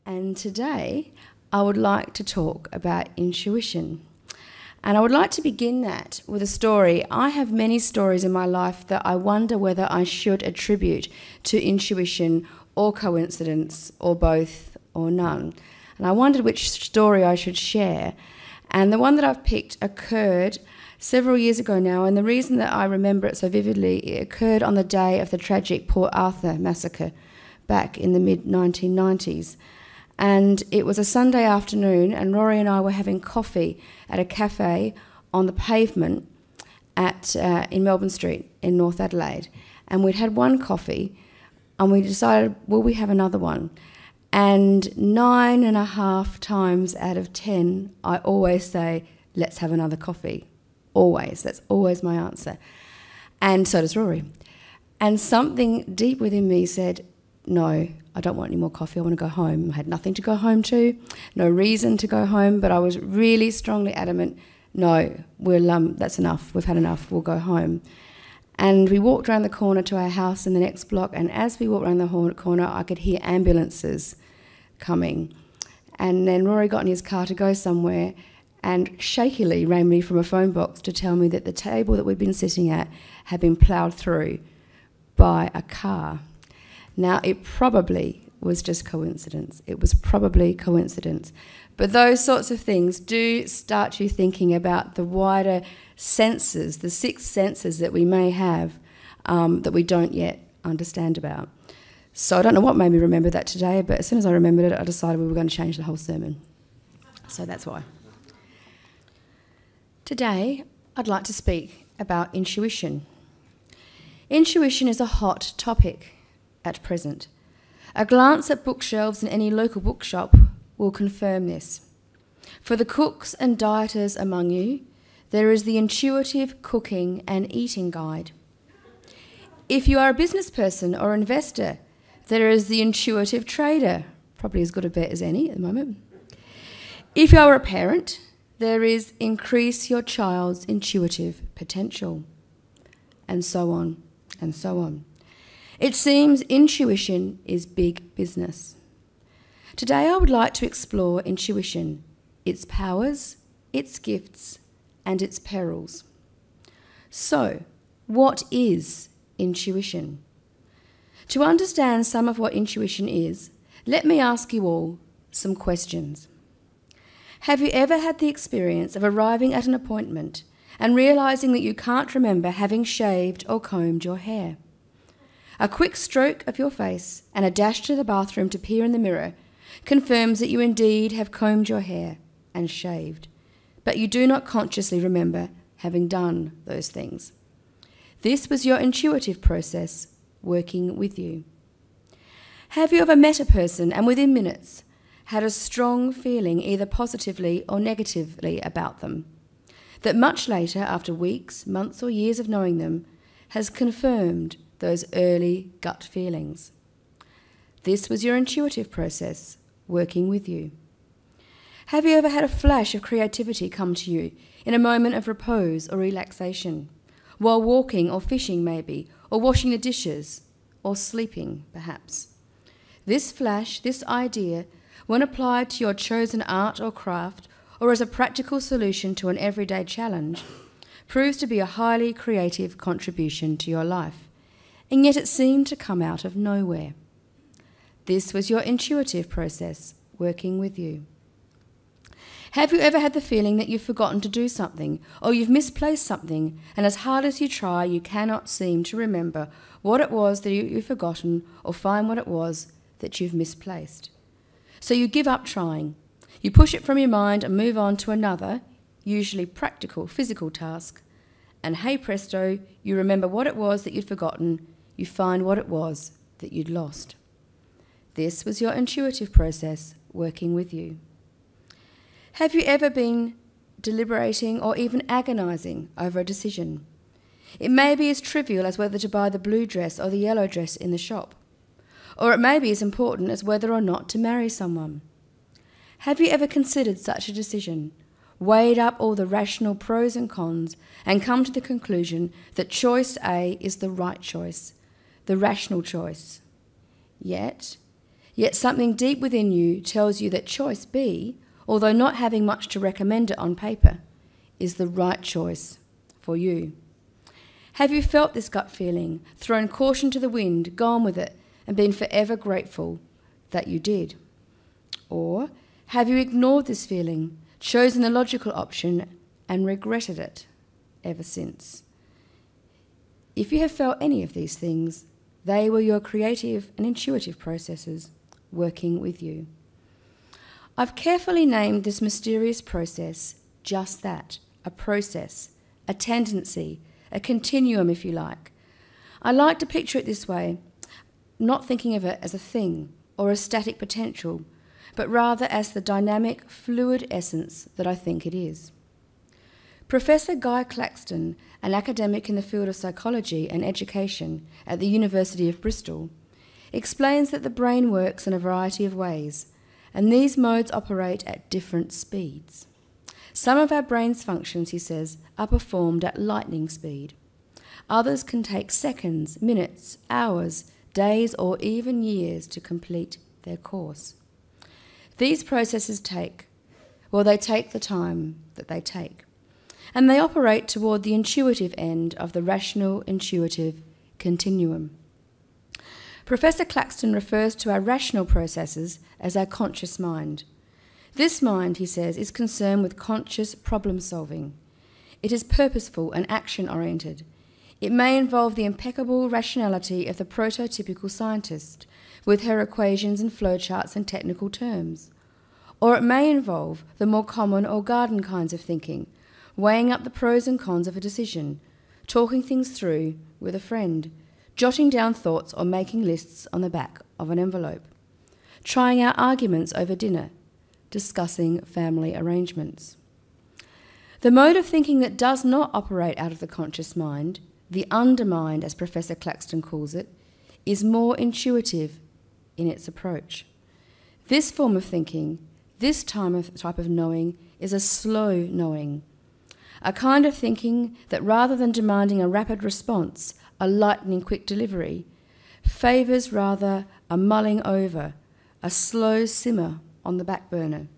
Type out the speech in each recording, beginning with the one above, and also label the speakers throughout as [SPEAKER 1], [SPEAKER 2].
[SPEAKER 1] And today I would like to talk about intuition. And I would like to begin that with a story. I have many stories in my life that I wonder whether I should attribute to intuition or coincidence or both or none. And I wondered which story I should share. And the one that I've picked occurred several years ago now, and the reason that I remember it so vividly, it occurred on the day of the tragic Port Arthur massacre back in the mid-1990s. And it was a Sunday afternoon, and Rory and I were having coffee at a cafe on the pavement in Melbourne Street in North Adelaide. And we'd had one coffee, and we decided, will we have another one? And 9.5 times out of 10, I always say, let's have another coffee. Always. That's always my answer. And so does Rory. And something deep within me said, no, I don't want any more coffee. I want to go home. I had nothing to go home to, no reason to go home, but I was really strongly adamant, no, that's enough. We've had enough. We'll go home. And we walked around the corner to our house in the next block, and as we walked around the corner, I could hear ambulances coming. And then Rory got in his car to go somewhere and shakily rang me from a phone box to tell me that the table that we'd been sitting at had been ploughed through by a car. Now, it probably was just coincidence. It was probably coincidence. But those sorts of things do start you thinking about the wider senses, the sixth senses that we may have that we don't yet understand about. So I don't know what made me remember that today, but as soon as I remembered it, I decided we were going to change the whole sermon. So that's why. Today, I'd like to speak about intuition. Intuition is a hot topic at present. A glance at bookshelves in any local bookshop will confirm this. For the cooks and dieters among you, there is the Intuitive Cooking and Eating Guide. If you are a business person or investor, there is the Intuitive Trader, probably as good a bet as any at the moment. If you are a parent, there is Increase Your Child's Intuitive Potential, and so on, and so on. It seems intuition is big business. Today I would like to explore intuition, its powers, its gifts, and its perils. So, what is intuition? To understand some of what intuition is, let me ask you all some questions. Have you ever had the experience of arriving at an appointment and realising that you can't remember having shaved or combed your hair? A quick stroke of your face and a dash to the bathroom to peer in the mirror confirms that you indeed have combed your hair and shaved, but you do not consciously remember having done those things. This was your intuitive process working with you. Have you ever met a person and within minutes had a strong feeling, either positively or negatively, about them, that much later, after weeks, months or years of knowing them, has confirmed those early gut feelings? This was your intuitive process working with you. Have you ever had a flash of creativity come to you in a moment of repose or relaxation, while walking or fishing maybe, or washing the dishes, or sleeping perhaps? This flash, this idea, when applied to your chosen art or craft, or as a practical solution to an everyday challenge, proves to be a highly creative contribution to your life, and yet it seemed to come out of nowhere. This was your intuitive process working with you. Have you ever had the feeling that you've forgotten to do something, or you've misplaced something, and as hard as you try, you cannot seem to remember what it was that you've forgotten, or find what it was that you've misplaced? So you give up trying. You push it from your mind and move on to another, usually practical, physical task, and hey presto, you remember what it was that you'd forgotten, you find what it was that you'd lost. This was your intuitive process working with you. Have you ever been deliberating or even agonising over a decision? It may be as trivial as whether to buy the blue dress or the yellow dress in the shop, or it may be as important as whether or not to marry someone. Have you ever considered such a decision, weighed up all the rational pros and cons, and come to the conclusion that choice A is the right choice, the rational choice? Yet, Yet something deep within you tells you that choice B, although not having much to recommend it on paper, is the right choice for you. Have you felt this gut feeling, thrown caution to the wind, gone with it, and been forever grateful that you did? Or have you ignored this feeling, chosen the logical option, and regretted it ever since? If you have felt any of these things, they were your creative and intuitive processes working with you. I've carefully named this mysterious process just that, a process, a tendency, a continuum, if you like. I like to picture it this way, not thinking of it as a thing or a static potential, but rather as the dynamic, fluid essence that I think it is. Professor Guy Claxton, an academic in the field of psychology and education at the University of Bristol, explains that the brain works in a variety of ways, and these modes operate at different speeds. Some of our brain's functions, he says, are performed at lightning speed. Others can take seconds, minutes, hours, days, or even years to complete their course. These processes take the time that they take, and they operate toward the intuitive end of the rational intuitive continuum. Professor Claxton refers to our rational processes as our conscious mind. This mind, he says, is concerned with conscious problem solving. It is purposeful and action-oriented. It may involve the impeccable rationality of the prototypical scientist, with her equations and flowcharts and technical terms. Or it may involve the more common or garden kinds of thinking, weighing up the pros and cons of a decision, talking things through with a friend, jotting down thoughts or making lists on the back of an envelope, trying out arguments over dinner, discussing family arrangements. The mode of thinking that does not operate out of the conscious mind, the undermind as Professor Claxton calls it, is more intuitive in its approach. This form of thinking, this type of knowing, is a slow knowing, a kind of thinking that rather than demanding a rapid response, a lightning-quick delivery, favours rather a mulling over, a slow simmer on the back burner.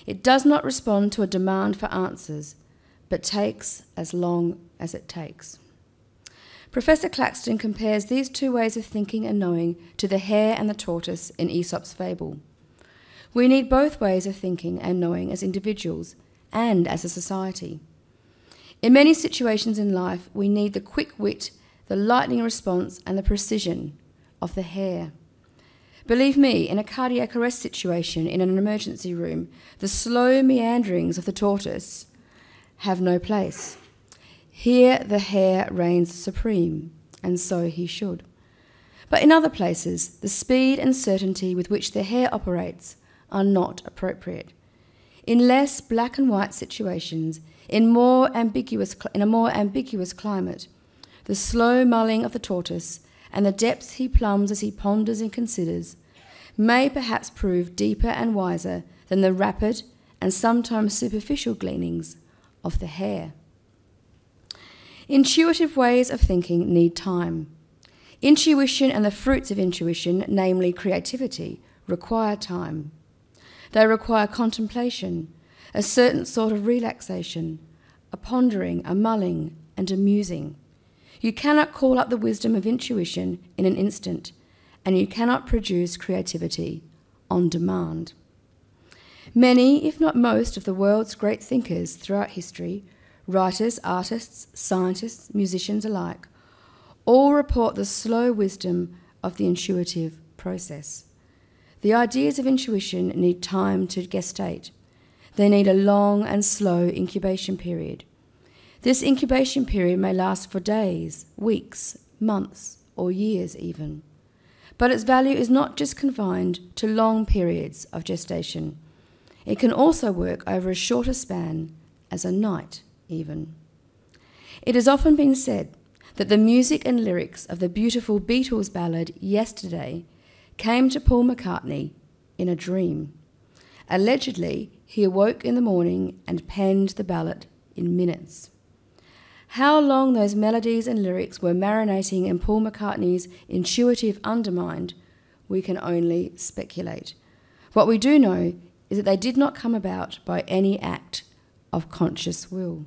[SPEAKER 1] It does not respond to a demand for answers, but takes as long as it takes. Professor Claxton compares these two ways of thinking and knowing to the hare and the tortoise in Aesop's fable. We need both ways of thinking and knowing as individuals and as a society. In many situations in life, we need the quick wit, the lightning response, and the precision of the hare. Believe me, in a cardiac arrest situation in an emergency room, the slow meanderings of the tortoise have no place. Here the hare reigns supreme, and so he should. But in other places, the speed and certainty with which the hare operates are not appropriate. In less black and white situations, in a more ambiguous climate, the slow mulling of the tortoise and the depths he plumbs as he ponders and considers may perhaps prove deeper and wiser than the rapid and sometimes superficial gleanings of the hare. Intuitive ways of thinking need time. Intuition and the fruits of intuition, namely creativity, require time. They require contemplation, a certain sort of relaxation, a pondering, a mulling, and a musing. You cannot call up the wisdom of intuition in an instant, and you cannot produce creativity on demand. Many, if not most, of the world's great thinkers throughout history, writers, artists, scientists, musicians alike, all report the slow wisdom of the intuitive process. The ideas of intuition need time to gestate. They need a long and slow incubation period. This incubation period may last for days, weeks, months, or years even. But its value is not just confined to long periods of gestation. It can also work over a shorter span, as a night even. It has often been said that the music and lyrics of the beautiful Beatles ballad Yesterday came to Paul McCartney in a dream. Allegedly, he awoke in the morning and penned the ballad in minutes. How long those melodies and lyrics were marinating in Paul McCartney's intuitive undermind, we can only speculate. What we do know is that they did not come about by any act of conscious will.